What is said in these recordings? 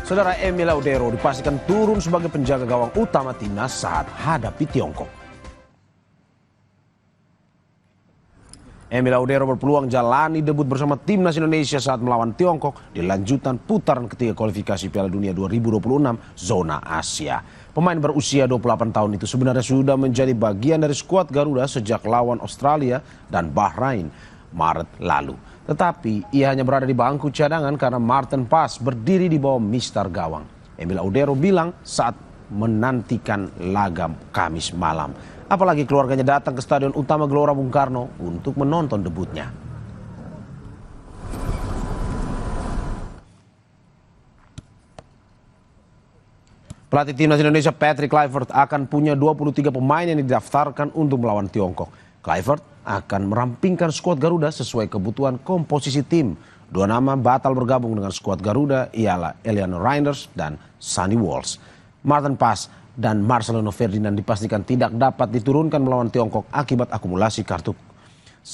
Saudara Emil Laudero dipastikan turun sebagai penjaga gawang utama timnas saat hadapi Tiongkok. Emil Laudero berpeluang jalani debut bersama timnas Indonesia saat melawan Tiongkok di lanjutan putaran ketiga kualifikasi Piala Dunia 2026 zona Asia. Pemain berusia 28 tahun itu sebenarnya sudah menjadi bagian dari skuad Garuda sejak lawan Australia dan Bahrain Maret lalu. Tetapi ia hanya berada di bangku cadangan karena Martin Paes berdiri di bawah mistar gawang. Emil Laudero bilang saat menantikan laga Kamis malam. Apalagi keluarganya datang ke Stadion Utama Gelora Bung Karno untuk menonton debutnya. Pelatih timnas Indonesia Patrick Kluivert akan punya 23 pemain yang didaftarkan untuk melawan Tiongkok. Kluivert akan merampingkan skuad Garuda sesuai kebutuhan komposisi tim. Dua nama batal bergabung dengan skuad Garuda ialah Eliano Reinders dan Sonny Walsh. Martin Paes dan Marcelino Ferdinand dipastikan tidak dapat diturunkan melawan Tiongkok akibat akumulasi kartu.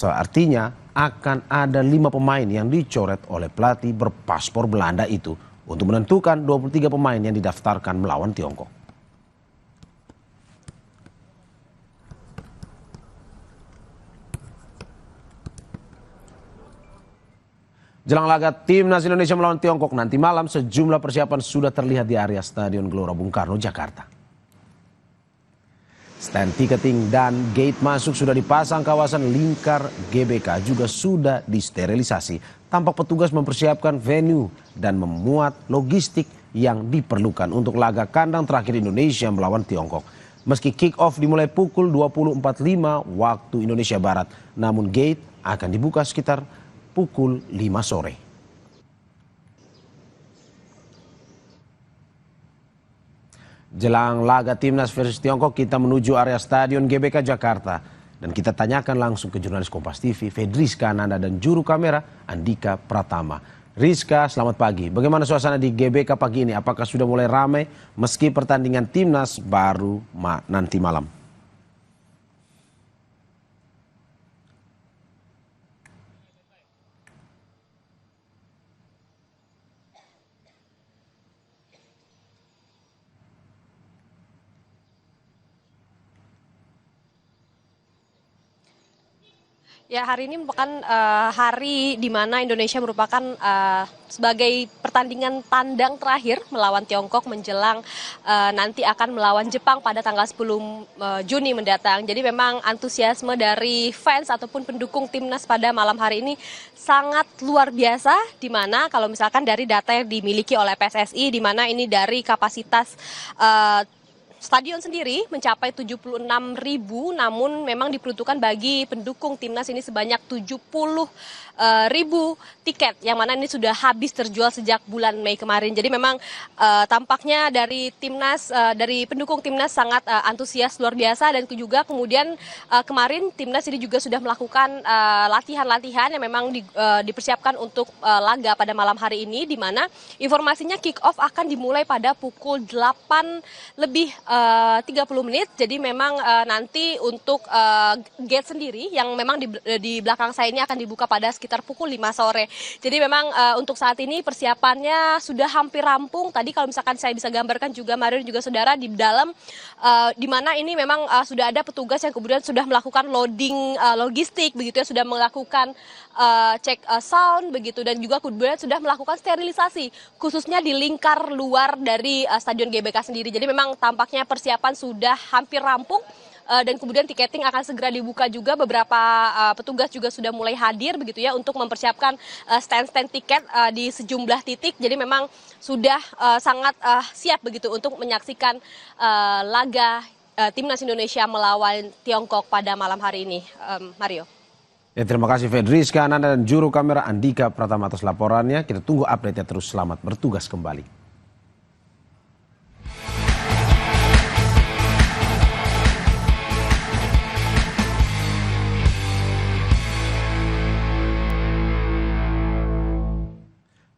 Artinya akan ada 5 pemain yang dicoret oleh pelatih berpaspor Belanda itu untuk menentukan 23 pemain yang didaftarkan melawan Tiongkok. Jelang laga timnas Indonesia melawan Tiongkok nanti malam, sejumlah persiapan sudah terlihat di area Stadion Gelora Bung Karno, Jakarta. Stand ticketing dan gate masuk sudah dipasang, kawasan lingkar GBK juga sudah disterilisasi. Tampak petugas mempersiapkan venue dan memuat logistik yang diperlukan untuk laga kandang terakhir Indonesia melawan Tiongkok. Meski kick-off dimulai pukul 20.45 waktu Indonesia Barat, namun gate akan dibuka sekitar pukul 5 sore. Jelang laga timnas versus Tiongkok, kita menuju area Stadion GBK Jakarta. Dan kita tanyakan langsung ke jurnalis Kompas TV, Fedriska Ananda, dan juru kamera Andika Pratama. Rizka, selamat pagi. Bagaimana suasana di GBK pagi ini? Apakah sudah mulai ramai meski pertandingan timnas baru nanti malam? Ya, hari ini merupakan hari di mana Indonesia merupakan sebagai pertandingan tandang terakhir melawan Tiongkok menjelang nanti akan melawan Jepang pada tanggal 10 Juni mendatang. Jadi memang antusiasme dari fans ataupun pendukung timnas pada malam hari ini sangat luar biasa, di mana kalau misalkan dari data yang dimiliki oleh PSSI, di mana ini dari kapasitas stadion sendiri mencapai 76.000, namun memang diperuntukkan bagi pendukung timnas ini sebanyak 70.000 tiket, yang mana ini sudah habis terjual sejak bulan Mei kemarin. Jadi memang tampaknya dari timnas, dari pendukung timnas sangat antusias luar biasa, dan juga kemudian kemarin timnas ini juga sudah melakukan latihan-latihan yang memang dipersiapkan untuk laga pada malam hari ini, di mana informasinya kick off akan dimulai pada pukul 8 lebih 30 menit. Jadi memang nanti untuk gate sendiri yang memang di belakang saya ini akan dibuka pada sekitar pukul 5 sore. Jadi memang untuk saat ini persiapannya sudah hampir rampung. Tadi kalau misalkan saya bisa gambarkan juga Mario juga saudara di dalam, di mana ini memang sudah ada petugas yang kemudian sudah melakukan loading logistik begitu ya, sudah melakukan cek sound begitu, dan juga kemudian sudah melakukan sterilisasi khususnya di lingkar luar dari Stadion GBK sendiri. Jadi memang tampaknya persiapan sudah hampir rampung. Dan kemudian tiketing akan segera dibuka juga, beberapa petugas juga sudah mulai hadir begitu ya untuk mempersiapkan stand-stand tiket di sejumlah titik. Jadi memang sudah sangat siap begitu untuk menyaksikan laga timnas Indonesia melawan Tiongkok pada malam hari ini. Mario. Ya, terima kasih Fedriska Ananda dan juru kamera Andika Pratama atas laporannya. Kita tunggu update-nya terus. Selamat bertugas kembali.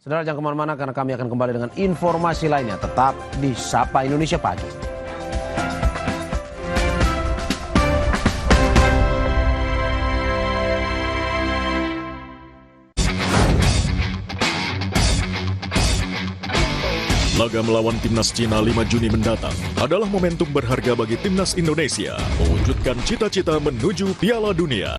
Saudara, jangan kemana-mana karena kami akan kembali dengan informasi lainnya. Tetap di Sapa Indonesia Pagi. Laga melawan timnas Cina 5 Juni mendatang adalah momentum berharga bagi timnas Indonesia mewujudkan cita-cita menuju Piala Dunia.